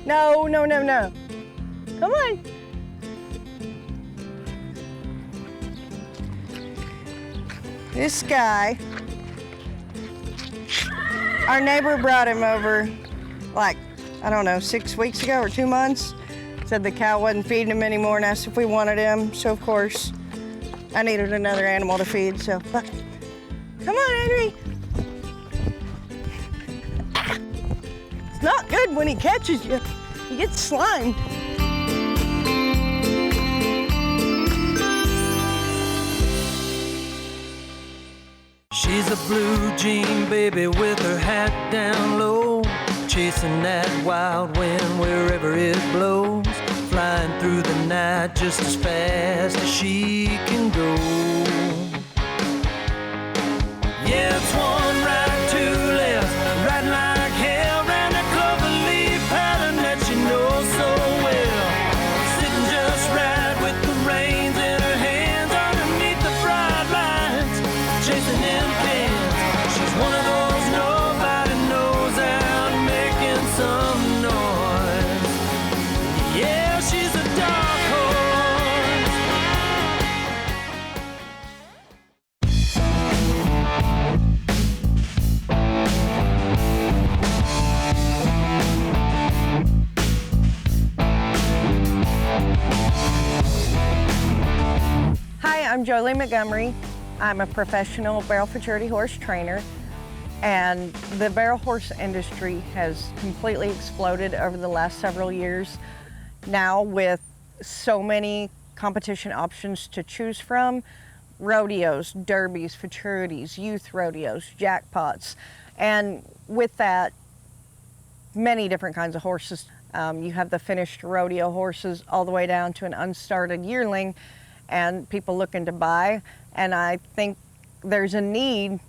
No, no, no, no. Come on. This guy, our neighbor brought him over like, I don't know, 6 weeks ago or 2 months. Said the cow wasn't feeding him anymore and asked if we wanted him. So of course, I needed another animal to feed, so. But, come on, Henry. It's not good when he catches you. You get slimed. She's a blue jean baby with her hat down low, chasing that wild wind wherever it blows, flying through the night just as fast as she can go. Yeah, it's one right, two left, riding like hell round that clover leaf pattern that she knows so well. Sitting just right with the reins in her hands underneath the bright lights, chasing them pins. She's one of those nobody knows out making some noise. Yeah, she's a dark horse. Hi, I'm Jolene Montgomery. I'm a professional barrel futurity horse trainer, and the barrel horse industry has completely exploded over the last several years. Now with so many competition options to choose from, rodeos, derbies, futurities, youth rodeos, jackpots, and with that, many different kinds of horses. You have the finished rodeo horses all the way down to an unstarted yearling, and people looking to buy. And I think there's a need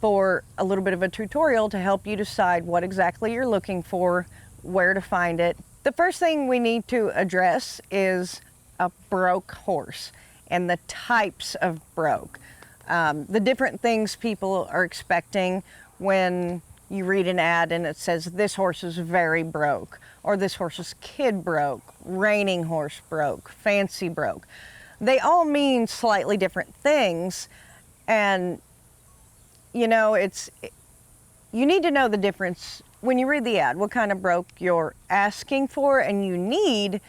for a little bit of a tutorial to help you decide what exactly you're looking for, where to find it. The first thing we need to address is a broke horse and the types of broke. The different things people are expecting when you read an ad and it says this horse is very broke, or this horse is kid broke, reining horse broke, fancy broke. They all mean slightly different things, and you know, you need to know the difference when you read the ad, what kind of broke you're asking for and you need.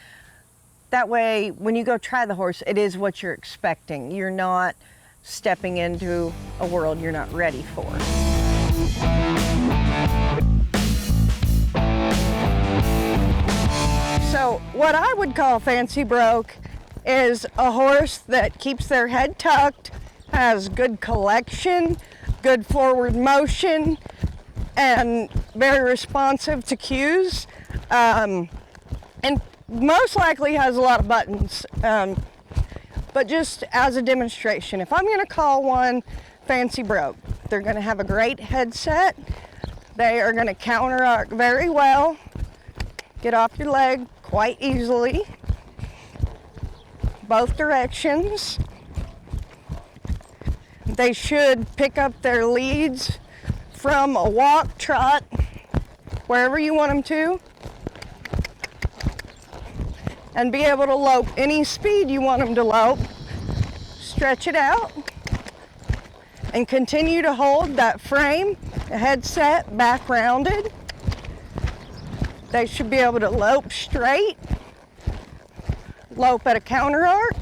That way, when you go try the horse, it is what you're expecting. You're not stepping into a world you're not ready for. So what I would call fancy broke is a horse that keeps their head tucked, has good collection, good forward motion, and very responsive to cues, and most likely has a lot of buttons. But just as a demonstration, if I'm gonna call one fancy broke, they're gonna have a great headset, they are gonna counter arc very well, get off your leg quite easily, both directions. They should pick up their leads from a walk, trot, wherever you want them to, and be able to lope any speed you want them to lope. Stretch it out and continue to hold that frame, the headset back rounded. They should be able to lope straight, lope at a counter arc,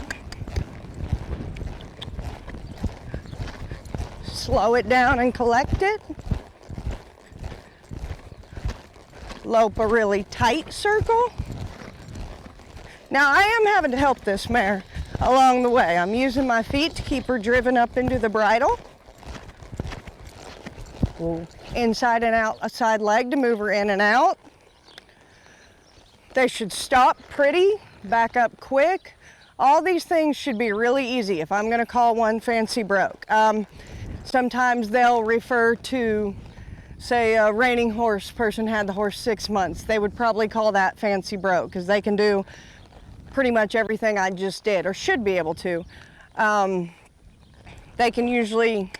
slow it down and collect it, lope a really tight circle. Now I am having to help this mare along the way. I'm using my feet to keep her driven up into the bridle. Inside and out a side leg to move her in and out. They should stop pretty, back up quick. All these things should be really easy if I'm gonna call one fancy broke. Sometimes they'll refer to, say, a reining horse person had the horse 6 months. They would probably call that fancy broke because they can do pretty much everything I just did, or should be able to. They can usually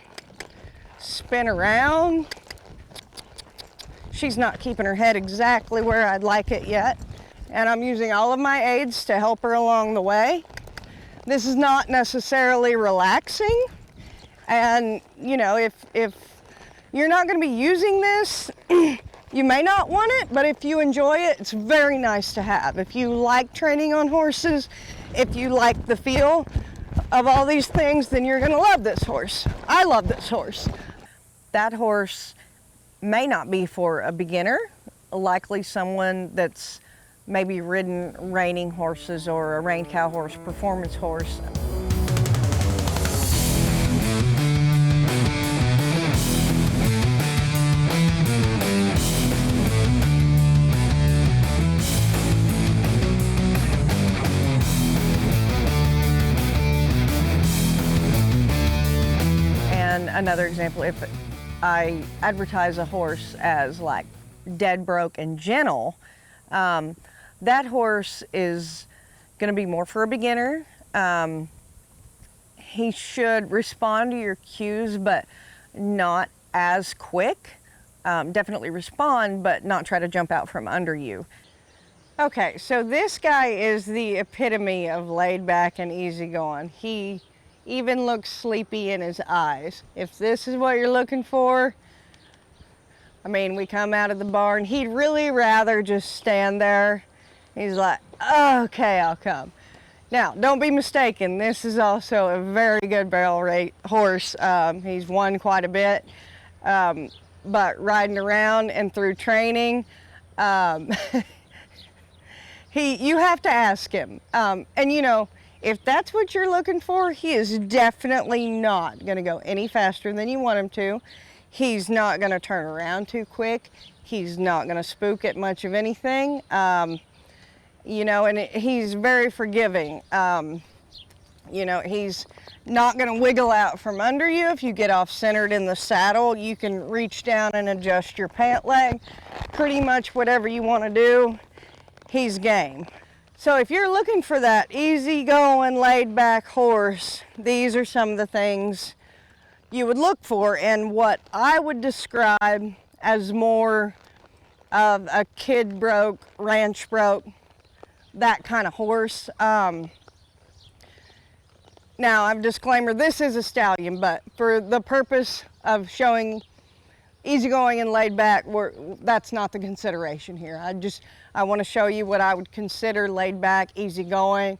spin around. She's not keeping her head exactly where I'd like it yet. And I'm using all of my aids to help her along the way. This is not necessarily relaxing. And you know, if you're not going to be using this, you may not want it, but if you enjoy it, it's very nice to have. If you like training on horses, if you like the feel of all these things, then you're going to love this horse. I love this horse. That horse may not be for a beginner, likely someone that's maybe ridden reining horses or a reined cow horse, performance horse. And another example, if I advertise a horse as like dead broke and gentle, that horse is going to be more for a beginner. He should respond to your cues, but not as quick. Definitely respond, but not try to jump out from under you. Okay, so this guy is the epitome of laid back and easygoing. He even looks sleepy in his eyes. If this is what you're looking for, I mean, we come out of the barn, he'd really rather just stand there. He's like, okay, I'll come. Now, don't be mistaken, this is also a very good barrel rate horse. He's won quite a bit, but riding around and through training, you have to ask him. And you know, if that's what you're looking for, he is definitely not going to go any faster than you want him to. He's not going to turn around too quick. He's not going to spook at much of anything. You know, and he's very forgiving. You know, he's not going to wiggle out from under you. If you get off centered in the saddle, you can reach down and adjust your pant leg. Pretty much whatever you want to do, he's game. So if you're looking for that easygoing, laid-back horse, these are some of the things you would look for, and what I would describe as more of a kid broke, ranch broke, that kind of horse. Now, I have a disclaimer, this is a stallion, but for the purpose of showing easygoing and laid back, that's not the consideration here. I want to show you what I would consider laid back, easygoing.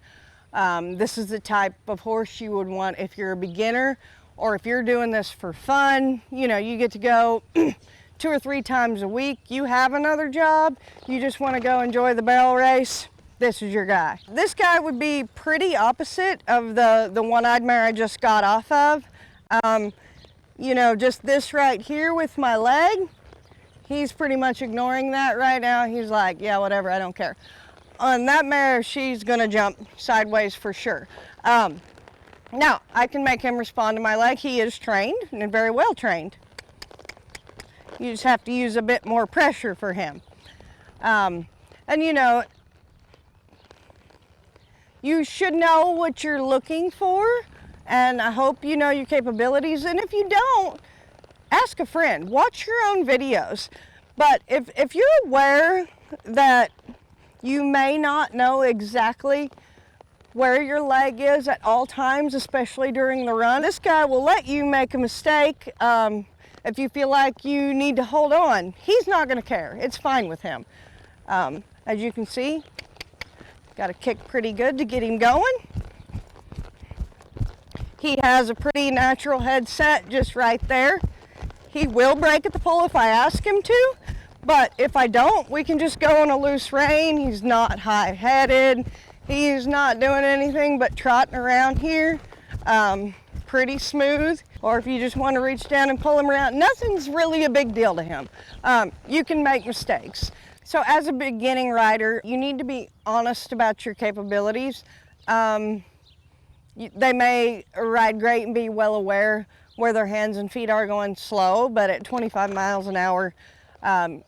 This is the type of horse you would want if you're a beginner, or if you're doing this for fun. You know, you get to go 2 or 3 times a week. You have another job, you just want to go enjoy the barrel race. This is your guy. This guy would be pretty opposite of the one-eyed mare I just got off of. You know, just this right here with my leg, he's pretty much ignoring that right now. He's like, yeah, whatever, I don't care. On that mare, she's gonna jump sideways for sure. Now, I can make him respond to my leg. He is trained and very well trained. You just have to use a bit more pressure for him. And you know, you should know what you're looking for, and I hope you know your capabilities. And if you don't, ask a friend, watch your own videos. But if you're aware that you may not know exactly where your leg is at all times, especially during the run, this guy will let you make a mistake. If you feel like you need to hold on, he's not going to care. It's fine with him. As you can see, got to kick pretty good to get him going. He has a pretty natural head set just right there. He will break at the pole if I ask him to, but if I don't, we can just go on a loose rein. He's not high-headed. He's not doing anything but trotting around here. Pretty smooth. Or if you just want to reach down and pull him around, nothing's really a big deal to him. You can make mistakes. So as a beginning rider, you need to be honest about your capabilities. They may ride great and be well aware where their hands and feet are going slow, but at 25 miles an hour,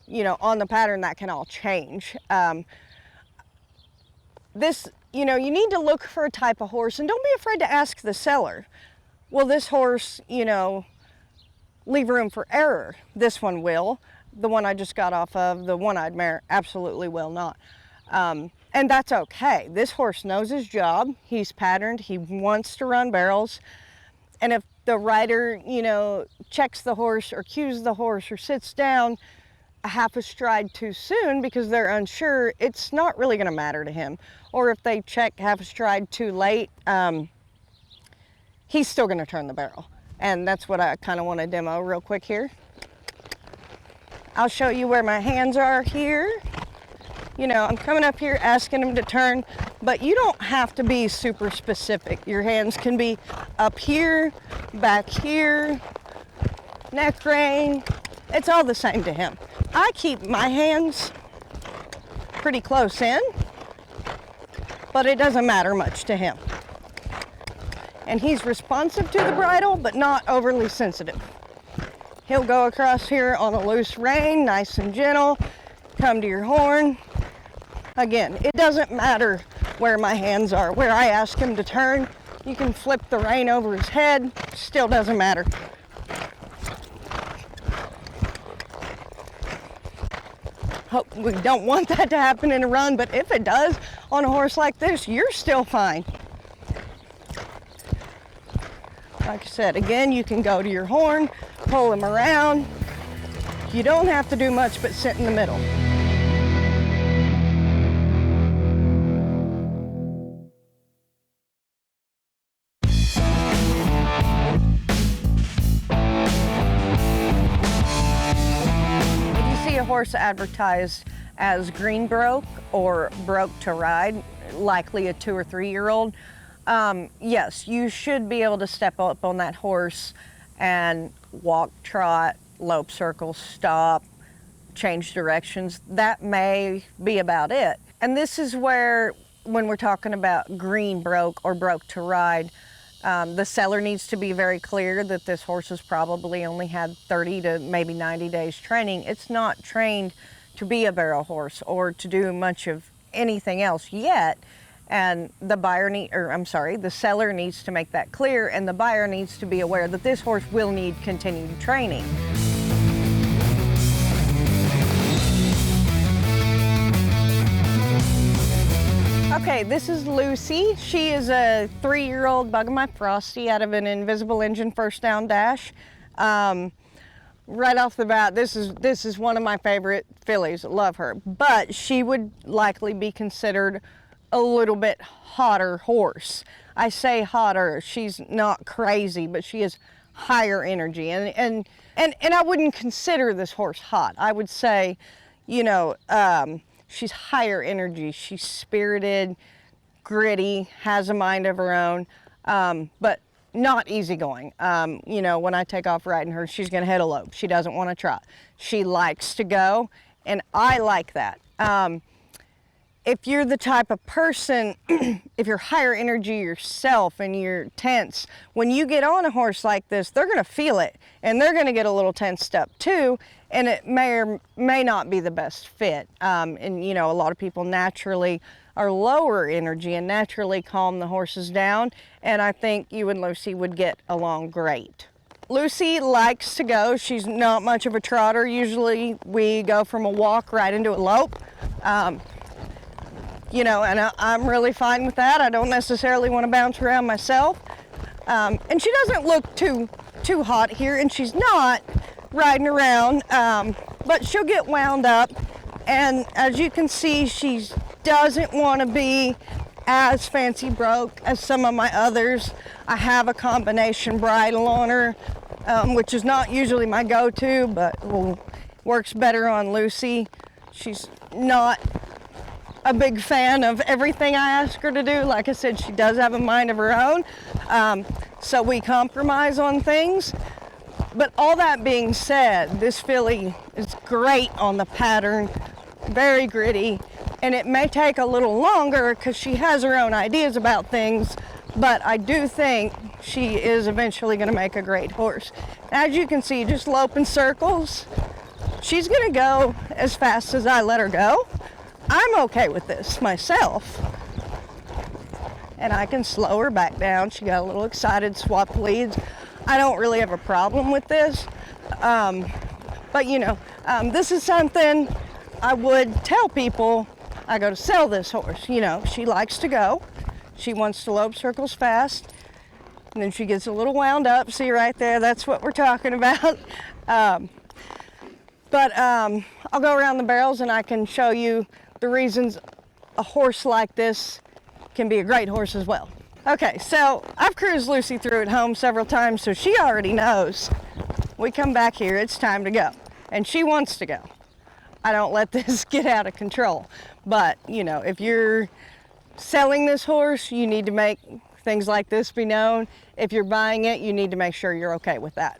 you know, on the pattern, that can all change. You know, you need to look for a type of horse, and don't be afraid to ask the seller, will this horse, you know, leave room for error? This one will. the one I just got off of, the one-eyed mare, absolutely will not. And that's okay. This horse knows his job. He's patterned. He wants to run barrels. And if the rider, you know, checks the horse or cues the horse or sits down a half a stride too soon because they're unsure, it's not really going to matter to him. Or if they check half a stride too late, he's still going to turn the barrel. And that's what I kind of want to demo real quick here. I'll show you where my hands are here. You know, I'm coming up here asking him to turn, but you don't have to be super specific. Your hands can be up here, back here, neck rein. It's all the same to him. I keep my hands pretty close in, but it doesn't matter much to him. And he's responsive to the bridle, but not overly sensitive. He'll go across here on a loose rein, nice and gentle, come to your horn. Again, it doesn't matter where my hands are. Where I ask him to turn, you can flip the rein over his head, still doesn't matter. We don't want that to happen in a run, but if it does on a horse like this, you're still fine. Like I said, again, you can go to your horn, pull him around. You don't have to do much but sit in the middle. Horse advertised as green broke or broke to ride, likely a 2 or 3 year old, yes, you should be able to step up on that horse and walk, trot, lope circle, stop, change directions. That may be about it. And this is where, when we're talking about green broke or broke to ride, the seller needs to be very clear that this horse has probably only had 30 to maybe 90 days training. It's not trained to be a barrel horse or to do much of anything else yet. And the seller needs to make that clear, and the buyer needs to be aware that this horse will need continued training. Okay, this is Lucy. She is a 3-year-old Bug-O-My Frosty out of an Invisible Engine first down dash. Right off the bat, this is one of my favorite fillies. Love her, but she would likely be considered a little bit hotter horse. I say hotter. She's not crazy, but she is higher energy, and I wouldn't consider this horse hot. I would say, you know, she's higher energy. She's spirited, gritty, has a mind of her own, but not easygoing. You know, when I take off riding her, she's gonna head a lope. She doesn't want to trot. She likes to go, and I like that. If you're the type of person, if you're higher energy yourself and you're tense, when you get on a horse like this, they're gonna feel it, and they're gonna get a little tensed up too, and it may or may not be the best fit. And you know, a lot of people naturally are lower energy and naturally calm the horses down, and I think you and Lucy would get along great. Lucy likes to go. She's not much of a trotter. Usually we go from a walk right into a lope. You know, and I'm really fine with that. I don't necessarily want to bounce around myself. And she doesn't look too hot here, and she's not riding around, but she'll get wound up. And as you can see, she doesn't want to be as fancy broke as some of my others. I have a combination bridle on her, which is not usually my go-to, but works better on Lucy. She's not a big fan of everything I ask her to do. Like I said, she does have a mind of her own, so we compromise on things. But all that being said, this filly is great on the pattern, very gritty, and it may take a little longer because she has her own ideas about things, but I do think she is eventually going to make a great horse. As you can see, just loping circles. She's going to go as fast as I let her go. I'm okay with this myself. And I can slow her back down. She got a little excited, swap leads. I don't really have a problem with this. But you know, this is something I would tell people. I go to sell this horse. You know, she likes to go. She wants to lope circles fast. And then she gets a little wound up. See right there, that's what we're talking about. I'll go around the barrels and I can show you the reasons a horse like this can be a great horse as well. Okay, so I've cruised Lucy through at home several times, so she already knows. We come back here, it's time to go. And she wants to go. I don't let this get out of control. But, you know, if you're selling this horse, you need to make things like this be known. If you're buying it, you need to make sure you're okay with that.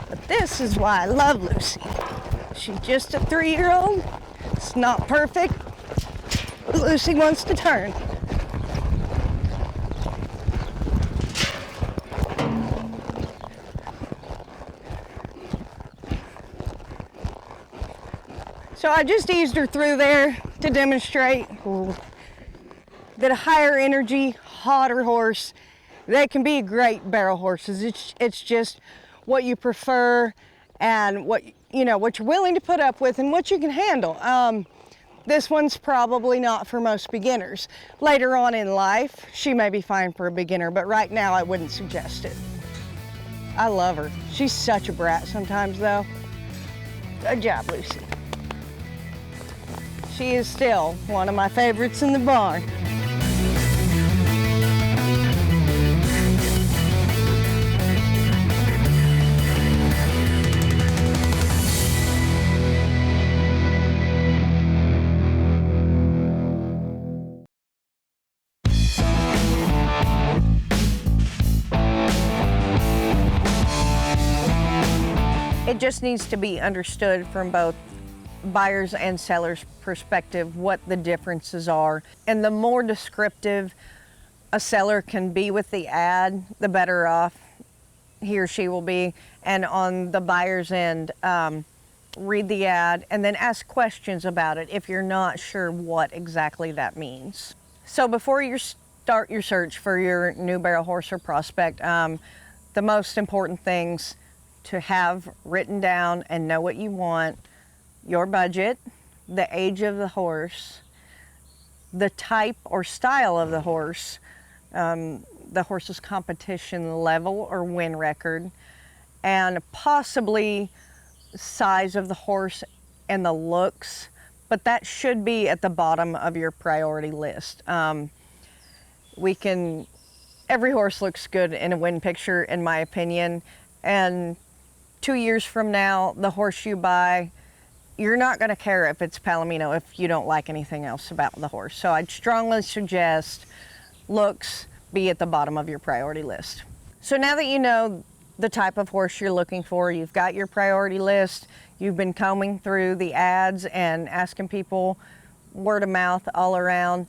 But this is why I love Lucy. She's just a 3-year-old. It's not perfect, but Lucy wants to turn. So I just eased her through there to demonstrate that a higher energy, hotter horse, they can be great barrel horses. It's just what you prefer and what you're willing to put up with and what you can handle. This one's probably not for most beginners. Later on in life, she may be fine for a beginner, but right now I wouldn't suggest it. I love her. She's such a brat sometimes though. Good job, Lucy. She is still one of my favorites in the barn. It just needs to be understood from both buyers and sellers' perspective what the differences are. And the more descriptive a seller can be with the ad, the better off he or she will be. And on the buyer's end, read the ad and then ask questions about it if you're not sure what exactly that means. So before you start your search for your new barrel horse or prospect, the most important things to have written down and know what you want: your budget, the age of the horse, the type or style of the horse, the horse's competition level or win record, and possibly size of the horse and the looks, but that should be at the bottom of your priority list. Every horse looks good in a win picture, in my opinion, and 2 years from now, the horse you buy, you're not going to care if it's Palomino if you don't like anything else about the horse. So I'd strongly suggest looks be at the bottom of your priority list. So now that you know the type of horse you're looking for, you've got your priority list, you've been combing through the ads and asking people word of mouth all around,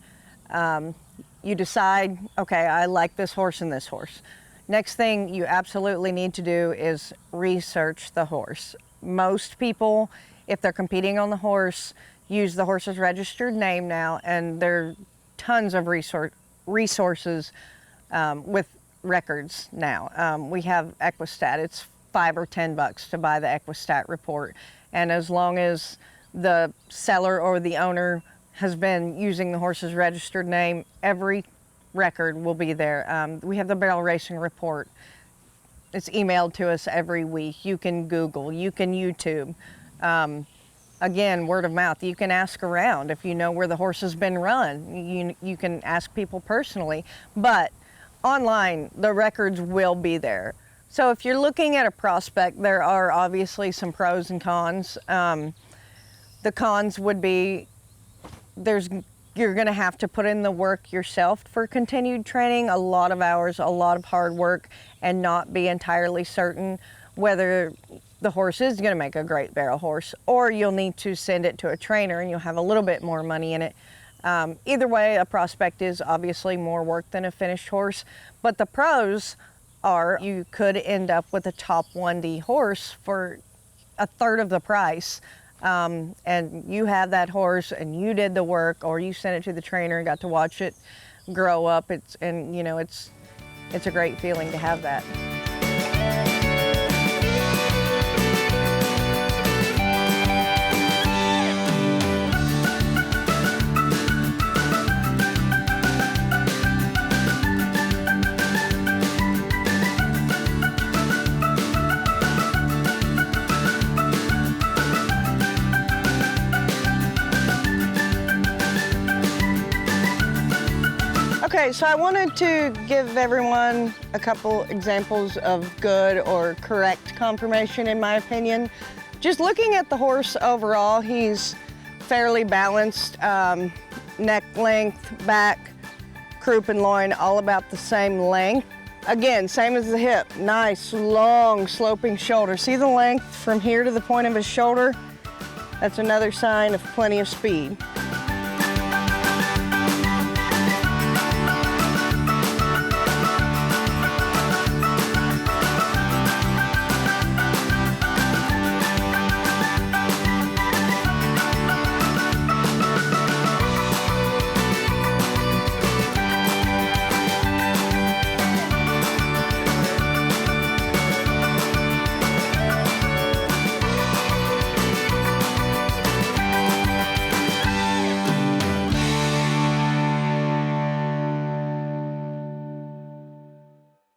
you decide, okay, I like this horse and this horse. Next thing you absolutely need to do is research the horse. Most people, if they're competing on the horse, use the horse's registered name now, and there are tons of resources with records now. We have Equistat. It's $5 or $10 to buy the Equistat report, and as long as the seller or the owner has been using the horse's registered name, every record will be there. We have the barrel racing report. It's emailed to us every week. You can Google, you can YouTube. Again, word of mouth. You can ask around if you know where the horse has been run. You can ask people personally, but online, the records will be there. So if you're looking at a prospect, there are obviously some pros and cons. The cons would be you're going to have to put in the work yourself for continued training, a lot of hours, a lot of hard work, and not be entirely certain whether the horse is going to make a great barrel horse, or you'll need to send it to a trainer and you'll have a little bit more money in it. Either way, a prospect is obviously more work than a finished horse, but the pros are you could end up with a top 1D horse for a third of the price. And you have that horse and you did the work, or you sent it to the trainer and got to watch it grow up. It's a great feeling to have that. Okay, so I wanted to give everyone a couple examples of good or correct conformation, in my opinion. Just looking at the horse overall, he's fairly balanced. Neck length, back, croup and loin, all about the same length. Again, same as the hip, nice, long, sloping shoulder. See the length from here to the point of his shoulder? That's another sign of plenty of speed.